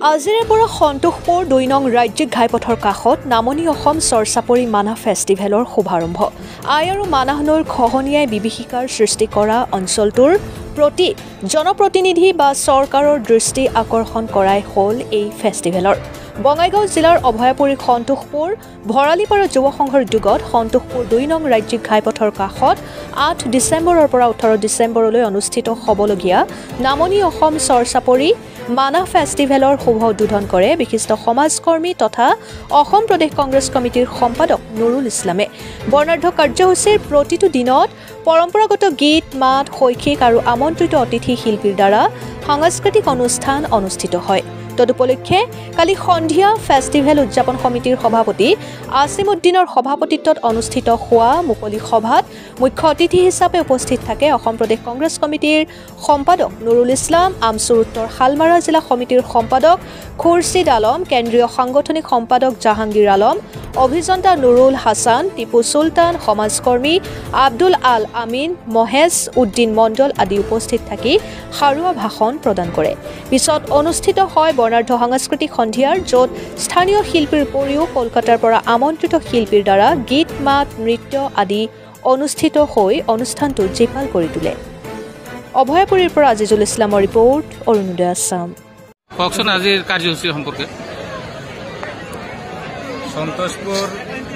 আজিৰে পৰা সন্তোষপুৰ ২ নং ৰাজ্যিক ঘাইপথৰ কাষত নামনি অসম চৰচাপৰি মানাহ ফেষ্টিভেলৰ শুভাৰম্ভ। আই আৰু মানাহ নৈৰ খহনীয়াই বিভীষিকাৰ সৃষ্টি কৰা অঞ্চলটোৰ প্ৰতি জনপ্ৰতিনিধি বা চৰকাৰৰ দৃষ্টি আকৰ্ষণ কৰাই হ'ল এই ফেষ্টিভেলৰ। বঙাইগাঁও জিলাৰ অভয়াপুৰী সন্তোষপুৰ ভৰালিপাৰা যুৱ সংঘৰ উদ্যোগত সন্তোষপুৰ ২ নং ৰাজ্যিক ঘাইপথৰ কাষত ৮ ডিচেম্বৰৰ পৰা ১৮ ডিচেম্বৰলৈ অনুষ্ঠিত হ'বলগীয়া নামনি অসম চৰচাপৰি মানাহ ফেষ্টিভেলৰ শুভ উদ্বোধন কৰে বিশিষ্ট সমাজকৰ্মী তথা অসম প্ৰদেশ কংগ্ৰেছ কমিটিৰ সম্পাদক নুৰুল ইছলামে। বৰ্ণাঢ্য কাৰ্যসূচীৰ প্ৰতিটো দিনত পৰম্পৰাগত গীত মাত শৈক্ষিক আৰু আমন্ত্ৰিত অতিথি শিল্পীৰ দ্বাৰা সাংস্কৃতিক অনুষ্ঠান অনুষ্ঠিত হয়। তদুপলক্ষে কালি সন্ধিয়া ফেষ্টিভেল উদযাপন সমিতিৰ সভাপতি আসিম উদ্দিনৰ সভাপতিত্বত অনুষ্ঠিত হোৱা মুকলি সভাত মুখ্য অতিথি হিচাপে উপস্থিত থাকে অসম প্ৰদেশ কংগ্ৰেছ কমিটিৰ সম্পাদক নুৰুল ইছলাম, আমচুৰ উত্তৰ শালমাৰা জিলা সমিতিৰ সম্পাদক খুৰছিদ আলম, কেন্দ্ৰীয় সাংগঠনিক সম্পাদক জাহাংগীৰ আলম, অভিযন্তা নুৰুল হাছান, টিপু চুলতান, সমাজকৰ্মী আব্দুল আল আমিন, মহেশ উদ্দিন মণ্ডল আদি উপস্থিত থাকি সাৰুৱা ভাষণ প্ৰদান কৰে। পিছত অনুষ্ঠিত হয় বৰ্ণাঢ্য সাংস্কৃতিক সন্ধিয়াৰ য'ত স্থানীয় শিল্পীৰ উপৰিও কলকাতাৰ পৰা আমন্ত্ৰিত শিল্পীৰ দ্বাৰা গীত মাত নৃত্য আদি অনুষ্ঠিত হৈ অনুষ্ঠানটো জীপাল কৰি তোলে। অভয়াপুৰীৰ পৰা আজিজুল ইছলামৰ ৰিপৰ্ট, অৰুণোদয় আছাম। কওকচোন আজিৰ কাৰ্যসূচী সম্পৰ্কে। সন্তোষপুৰ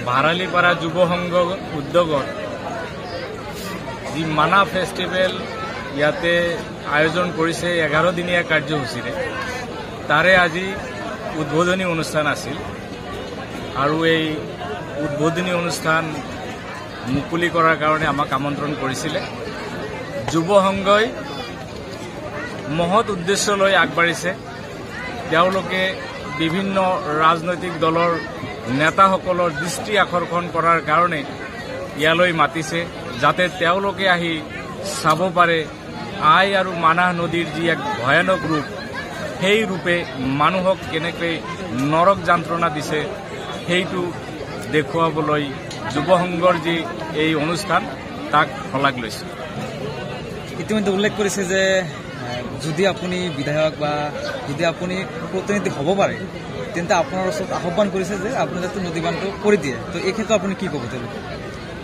ভাৰালিপাৰা যুৱ সংঘ উদ্যোগত যি মানাহ ফেষ্টিভেল ইয়াতে আয়োজন কৰিছে 11 দিনীয়া কাৰ্যসূচীৰে, তাৰে আজি উদ্বোধনী অনুষ্ঠান আছিল আৰু এই উদ্বোধনী অনুষ্ঠান মুকলি কৰাৰ কাৰণে আমাক আমন্ত্ৰণ কৰিছিলে। যুৱ সংঘই মহৎ উদ্দেশ্য লৈ আগবাঢ়িছে। তেওঁলোকে বিভিন্ন ৰাজনৈতিক দলৰ নেতাসকলৰ দৃষ্টি আকৰ্ষণ কৰাৰ কাৰণে ইয়ালৈ মাতিছে, যাতে তেওঁলোকে আহি চাব পাৰে আই আৰু মানাহ নদীৰ যি এক ভয়ানক ৰূপ, সেই ৰূপে মানুহক কেনেকৈ নৰক যন্ত্ৰণা দিছে সেইটো দেখুৱাবলৈ যুৱ সংঘৰ যি এই অনুষ্ঠান তাক শলাগ লৈছে। ইতিমধ্যে উল্লেখ কৰিছে যে যদি আপুনি বিধায়ক বা যদি আপুনি প্ৰতিনিধি হ'ব পাৰে তেন্তে আপোনাৰ ওচৰত আহ্বান কৰিছে যে আপুনি যাতে নদী বান্ধটো কৰি দিয়ে। তো এই ক্ষেত্ৰত আপুনি কি ক'ব?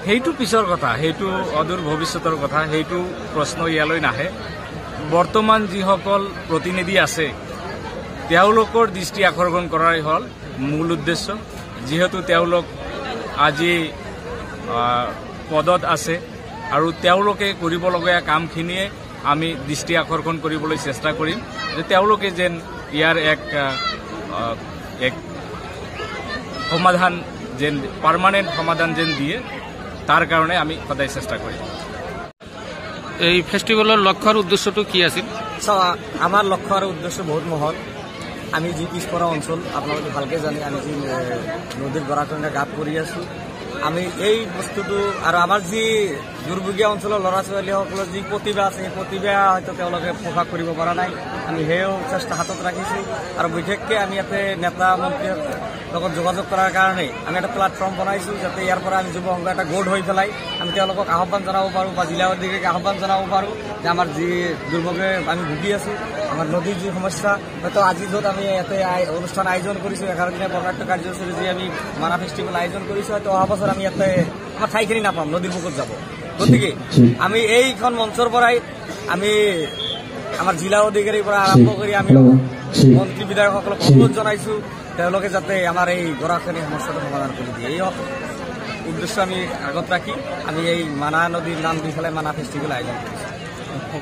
সেইটো পিছৰ কথা, সেইটো অদূৰ ভৱিষ্যতৰ কথা, সেইটো প্ৰশ্ন ইয়ালৈ নাহে। বৰ্তমান যিসকল প্ৰতিনিধি আছে তেওঁলোকৰ দৃষ্টি আকৰ্ষণ কৰাই হ'ল মূল উদ্দেশ্য। যিহেতু তেওঁলোক আজি পদত আছে আৰু তেওঁলোকে কৰিবলগীয়া কামখিনিয়ে আমি দৃষ্টি আকৰ্ষণ কৰিবলৈ চেষ্টা কৰিম যে তেওঁলোকে যেন ইয়াৰ এক সমাধান যেন পাৰ্মানেণ্ট সমাধান যেন দিয়ে, তাৰ কাৰণে আমি সদায় চেষ্টা কৰিম। এই ফেষ্টিভেলৰ লক্ষ্য আৰু উদ্দেশ্যটো কি আছিল? আমাৰ লক্ষ্য আৰু উদ্দেশ্য বহুত মহৎ। আমি যি পিছপৰা অঞ্চল আপোনালোকে ভালকৈ জানে, আমি যি নদীৰ গৰাখহনীয়া গাত কৰি আছোঁ, আমি এই বস্তুটো আৰু আমাৰ যি দুৰ্ভোগীয়া অঞ্চলৰ ল'ৰা ছোৱালীসকলৰ যি প্ৰতিভা আছে সেই প্ৰতিভা হয়তো তেওঁলোকে প্ৰকাশ কৰিব পৰা নাই। আমি সেয়াও চেষ্টা হাতত ৰাখিছোঁ আৰু বিশেষকৈ আমি ইয়াতে নেতা মন্ত্ৰীৰ লগত যোগাযোগ কৰাৰ কাৰণে আমি এটা প্লেটফৰ্ম বনাইছোঁ, যাতে ইয়াৰ পৰা আমি যুৱ সংঘ এটা গোট হৈ পেলাই আমি তেওঁলোকক আহ্বান জনাব পাৰোঁ বা জিলা অধিকাৰীক আহ্বান জনাব পাৰোঁ যে আমাৰ যি দুৰ্ভোগে আমি ভুগি আছোঁ, আমাৰ নদীৰ যি সমস্যা, হয়তো আজি য'ত আমি ইয়াতে অনুষ্ঠান আয়োজন কৰিছোঁ 11 দিনীয়া বৰ্ণাঢ্য কাৰ্যসূচী যি আমি মানাহ ফেষ্টিভেল আয়োজন কৰিছোঁ, হয়তো অহা বছৰ আমি ইয়াতে আমাৰ ঠাইখিনি নাপাম, নদীৰ বুকুত যাব। গতিকে আমি এইখন মঞ্চৰ পৰাই আমি আমাৰ জিলা অধিকাৰীৰ পৰা আৰম্ভ কৰি আমি মন্ত্ৰী বিধায়কসকলক অনুৰোধ জনাইছোঁ তেওঁলোকে যাতে আমাৰ এই গৰাখহনীয়া সমস্যাটো সমাধান কৰি দিয়ে। এই উদ্দেশ্য আমি আগত ৰাখি আমি এই মানাহ নদীৰ নাম দি পেলাই মানাহ ফেষ্টিভেল আয়োজন কৰিছোঁ।